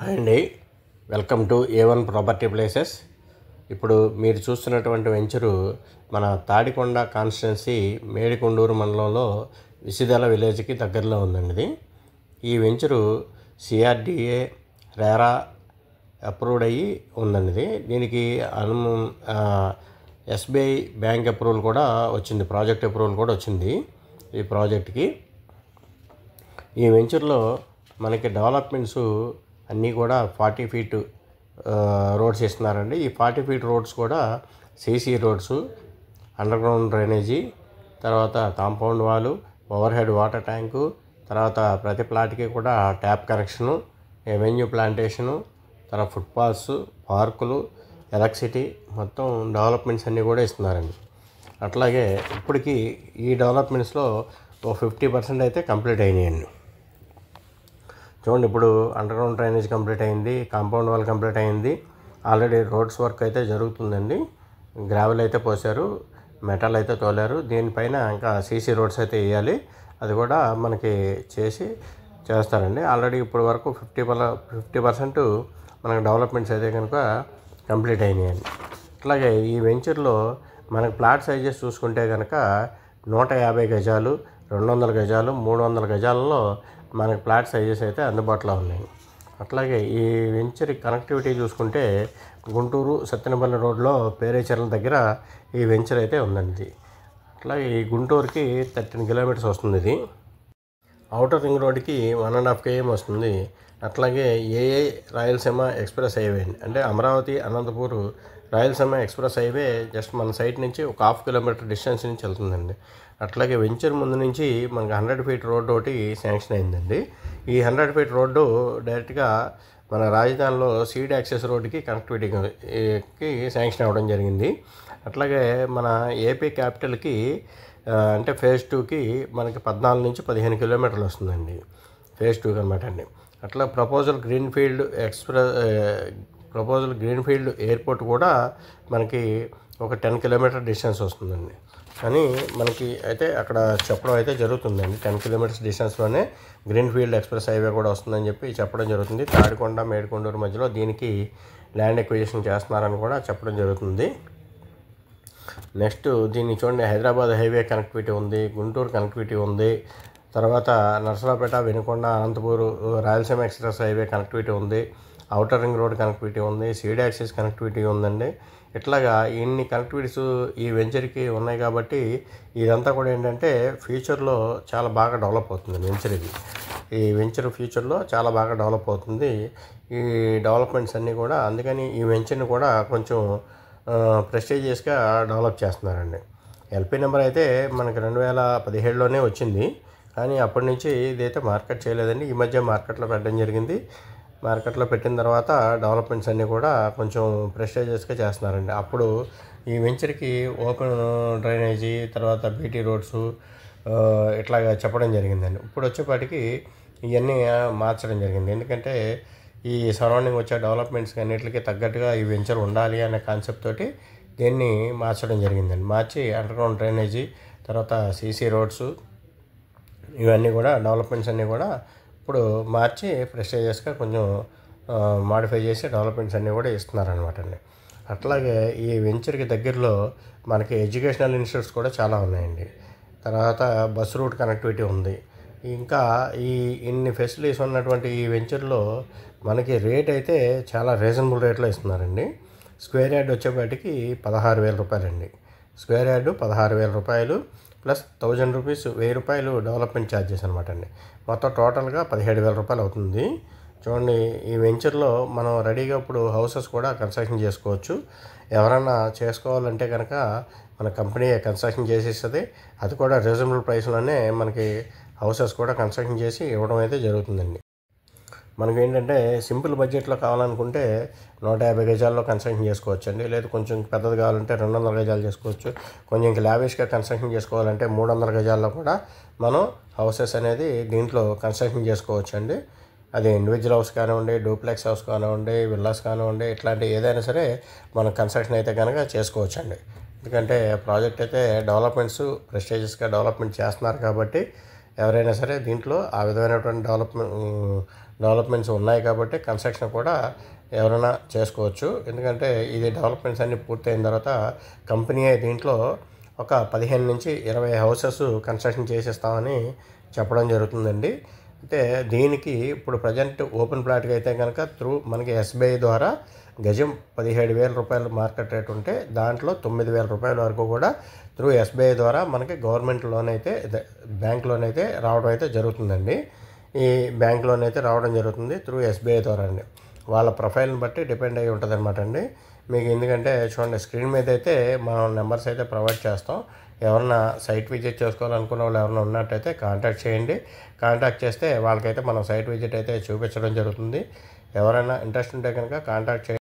Hi అండి, welcome to A1 property places. ఇప్పుడు మీరు చూస్తున్నటువంటి వెంచరు మన తాడికొండ కాన్స్టిట్యున్సీ మేడికొండూరు మండలంలో విసిదల విలేజ్కి దగ్గరలో ఉందండి. ఈ వెంచరు CRDA రేరా అప్రూవ్డ్ అయ్యి ఉందండి. దీనికి SBI బ్యాంక్ అప్రూవల్ కూడా వచ్చింది, ప్రాజెక్ట్ అప్రూవల్ కూడా వచ్చింది. ఈ ప్రాజెక్ట్కి ఈ వెంచర్లో మనకి డెవలప్మెంట్స్ అన్నీ కూడా 40 ఫీట్ రోడ్స్ ఇస్తున్నారండి. ఈ 40 ఫీట్ రోడ్స్ కూడా CC roads, underground drainage, తర్వాత compound wall, overhead water tank, తర్వాత ప్రతి ప్లాట్కి కూడా ట్యాప్ కనెక్షను, ఎవెన్యూ ప్లాంటేషను, తర్వాత ఫుట్పాత్స్, పార్కులు, ఎలక్ట్రిసిటీ, మొత్తం డెవలప్మెంట్స్ అన్నీ కూడా ఇస్తున్నారండి. అట్లాగే ఇప్పటికీ ఈ డెవలప్మెంట్స్లో 50% అయితే కంప్లీట్ అయినాయండి. చూడండి, ఇప్పుడు అండర్ గ్రౌండ్ డ్రైనేజ్ కంప్లీట్ అయింది, కాంపౌండ్ వాల్ కంప్లీట్ అయింది, ఆల్రెడీ రోడ్స్ వర్క్ అయితే జరుగుతుందండి. గ్రావెల్ అయితే పోసారు, మెటల్ అయితే తోలారు. దీనిపైన ఇంకా CC రోడ్స్ అయితే వేయాలి, అది కూడా మనకి చేస్తారండి. ఆల్రెడీ ఇప్పటి వరకు 50% మనకు డెవలప్మెంట్స్ అయితే కనుక కంప్లీట్ అయినాయండి. అట్లాగే ఈ వెంచర్లో మనకు ప్లాట్ సైజెస్ చూసుకుంటే కనుక 150 గజాలు, 200 గజాలు, 300 గజాలలో మనకు ప్లాట్ సైజెస్ అయితే అందుబాటులో ఉన్నాయి. అట్లాగే ఈ వెంచర్ కనెక్టివిటీ చూసుకుంటే గుంటూరు సత్తెనపల్లి రోడ్లో పేరేచెర్ల దగ్గర ఈ వెంచర్ అయితే ఉందండి. అట్లాగే ఈ గుంటూరుకి 13 కిలోమీటర్స్ వస్తుంది. ఇది అవుటర్ రింగ్ రోడ్కి 1.5 km వస్తుంది. అట్లాగే AA రాయలసీమ ఎక్స్ప్రెస్ హైవే అంటే Amaravati Anantapur Rayalaseema express highway just మన సైట్ నుంచి ఒక 1/2 కిలోమీటర్ డిస్టెన్స్ నుంచి వెళ్తుందండి. అట్లాగే వెంచర్ ముందు నుంచి మనకు 100 ఫీట్ రోడ్డు ఒకటి శాంక్షన్ అయిందండి. ఈ 100 ఫీట్ రోడ్డు డైరెక్ట్గా మన రాజధానిలో సీడ్ యాక్సెస్ రోడ్డుకి కనెక్టివిటీకి శాంక్షన్ అవ్వడం జరిగింది. అట్లాగే మన ఏపీ క్యాపిటల్కి అంటే ఫేజ్ 2కి మనకి 14 నుంచి 15 కిలోమీటర్లు వస్తుందండి, ఫేజ్ 2 అనమాట అండి. అట్లా ప్రపోజల్ గ్రీన్ఫీల్డ్ ఎయిర్పోర్ట్ కూడా మనకి ఒక 10 కిలోమీటర్ డిస్టెన్స్ వస్తుందండి. కానీ మనకి అయితే అక్కడ చెప్పడం అయితే జరుగుతుందండి, 10 కిలోమీటర్స్ డిస్టెన్స్లోనే గ్రీన్ఫీల్డ్ ఎక్స్ప్రెస్ హైవే కూడా వస్తుందని చెప్పి చెప్పడం జరుగుతుంది. తాడికొండ మేడికొండూరు మధ్యలో దీనికి ల్యాండ్ ఎక్విజిషన్ చేస్తున్నారని కూడా చెప్పడం జరుగుతుంది. నెక్స్ట్ దీన్ని చూడండి, హైదరాబాద్ హైవే కనెక్టివిటీ ఉంది, గుంటూరు కనెక్టివిటీ ఉంది, తర్వాత Narasaraopet, Vinukonda, Anantapur Rayalaseema express highway connectivity ఉంది, అవుటర్ రింగ్ రోడ్ కనెక్టివిటీ ఉంది, సీడ్ యాక్సిస్ కనెక్టివిటీ ఉందండి. ఇట్లాగా ఇన్ని కనెక్టివిటీస్ ఈ వెంచర్కి ఉన్నాయి. కాబట్టి ఇదంతా కూడా ఏంటంటే ఫ్యూచర్లో చాలా బాగా డెవలప్ అవుతుంది వెంచర్. ఈ వెంచర్ ఫ్యూచర్లో చాలా బాగా డెవలప్ అవుతుంది. ఈ డెవలప్మెంట్స్ అన్నీ కూడా అందుకని ఈ వెంచర్ని కూడా కొంచెం ప్రెస్టీజియస్గా డెవలప్ చేస్తున్నారండి. LP నెంబర్ అయితే మనకి 2017లోనే వచ్చింది, కానీ అప్పటి నుంచి ఇదైతే మార్కెట్ చేయలేదండి. ఈ మధ్య మార్కెట్లో పెట్టడం జరిగింది. మార్కెట్లో పెట్టిన తర్వాత డెవలప్మెంట్స్ అన్నీ కూడా కొంచెం ప్రెస్టీజియస్గా చేస్తున్నారండి. అప్పుడు ఈ వెంచర్కి ఓపెన్ డ్రైనేజీ, తర్వాత BT రోడ్స్ ఇట్లాగా చెప్పడం జరిగిందండి. ఇప్పుడు వచ్చేపాటికి ఇవన్నీ మార్చడం జరిగింది. ఎందుకంటే ఈ సరౌండింగ్ వచ్చే డెవలప్మెంట్స్కి అన్నిటికీ తగ్గట్టుగా ఈ వెంచర్ ఉండాలి అనే కాన్సెప్ట్ తోటి దీన్ని మార్చడం జరిగిందండి. మార్చి అండర్ గ్రౌండ్ డ్రైనేజీ, తర్వాత CC రోడ్స్, ఇవన్నీ కూడా డెవలప్మెంట్స్ అన్నీ కూడా ఇప్పుడు మార్చి ప్రెస్టీజియస్గా కొంచెం మాడిఫై చేసి డెవలప్మెంట్స్ అన్నీ కూడా ఇస్తున్నారనమాట అండి. అట్లాగే ఈ వెంచర్కి దగ్గరలో మనకి ఎడ్యుకేషనల్ ఇన్స్టిట్యూట్స్ కూడా చాలా ఉన్నాయండి. తర్వాత బస్ రూట్ కనెక్టివిటీ ఉంది. ఇంకా ఇన్ని ఫెసిలిటీస్ ఉన్నటువంటి ఈ వెంచర్లో మనకి రేట్ అయితే చాలా రీజనబుల్ రేట్లో ఇస్తున్నారండి. స్క్వేర్ యార్డ్ వచ్చేపాటికి 16,000 రూపాయలండి. స్క్వేర్ యార్డు 16,000 రూపాయలు ప్లస్ 1,000 రూపీస్, 1,000 రూపాయలు డెవలప్మెంట్ ఛార్జెస్ అనమాట అండి. మొత్తం టోటల్గా 17,000 రూపాయలు అవుతుంది. చూడండి, ఈ వెంచర్లో మనం రెడీగా ఇప్పుడు హౌసెస్ కూడా కన్స్ట్రక్షన్ చేసుకోవచ్చు. ఎవరైనా చేసుకోవాలంటే కనుక మన కంపెనీ కన్స్ట్రక్షన్ చేసిస్తుంది. అది కూడా రీజనబుల్ ప్రైస్లోనే మనకి హౌసెస్ కూడా కన్స్ట్రక్షన్ చేసి ఇవ్వడం అయితే జరుగుతుందండి. మనకి ఏంటంటే సింపుల్ బడ్జెట్లో కావాలనుకుంటే 150 గజాల్లో కన్స్ట్రక్షన్ చేసుకోవచ్చు అండి. లేదు కొంచెం పెద్దది కావాలంటే 200 గజాలు చేసుకోవచ్చు. కొంచెం ఇంకా లావిష్గా కన్స్ట్రక్షన్ చేసుకోవాలంటే 300 గజాల్లో కూడా మనం హౌసెస్ అనేది దీంట్లో కన్స్ట్రక్షన్ చేసుకోవచ్చు అండి. అది ఇండివిజువల్ హౌస్ కానివ్వండి, డూప్లెక్స్ హౌస్ కానివ్వండి, విల్లాస్ కానివ్వండి, ఇట్లాంటి ఏదైనా సరే మనం కన్స్ట్రక్షన్ అయితే కనుక చేసుకోవచ్చు అండి. ఎందుకంటే ప్రాజెక్ట్ అయితే డెవలప్మెంట్స్ ప్రెస్టీజియస్గా డెవలప్మెంట్ చేస్తున్నారు కాబట్టి ఎవరైనా సరే దీంట్లో ఆ విధమైనటువంటి డెవలప్మెంట్స్ ఉన్నాయి కాబట్టి కన్స్ట్రక్షన్ కూడా ఎవరైనా చేసుకోవచ్చు. ఎందుకంటే ఇది డెవలప్మెంట్స్ అన్నీ పూర్తయిన తర్వాత కంపెనీ దీంట్లో ఒక 15 నుంచి 20 హౌసెస్ కన్స్ట్రక్షన్ చేసేస్తామని చెప్పడం జరుగుతుందండి. అయితే దీనికి ఇప్పుడు ప్రజెంట్ ఓపెన్ ప్లాట్గా అయితే కనుక మనకి ఎస్బీఐ ద్వారా గజం 17,000 రూపాయలు మార్కెట్ రేట్ ఉంటే దాంట్లో 9,000 రూపాయల వరకు కూడా ఎస్బీఐ ద్వారా మనకి గవర్నమెంట్ లోన్ అయితే బ్యాంక్ లోన్ అయితే రావడం అయితే జరుగుతుందండి. ఈ బ్యాంక్ లోన్ అయితే రావడం జరుగుతుంది ఎస్బీఐ ద్వారా అండి. వాళ్ళ ప్రొఫైల్ని బట్టి డిపెండ్ అయ్యి ఉంటుంది అనమాట అండి. మీకు ఎందుకంటే చూడండి, స్క్రీన్ మీద అయితే మనం నెంబర్స్ అయితే ప్రొవైడ్ చేస్తాం. ఎవరన్నా సైట్ విజిట్ చేసుకోవాలనుకున్న వాళ్ళు ఎవరైనా ఉన్నట్టయితే కాంటాక్ట్ చేయండి. కాంటాక్ట్ చేస్తే వాళ్ళకైతే మనం సైట్ విజిట్ అయితే చూపించడం జరుగుతుంది. ఎవరైనా ఇంట్రెస్ట్ ఉంటే కనుక కాంటాక్ట్ చేయండి.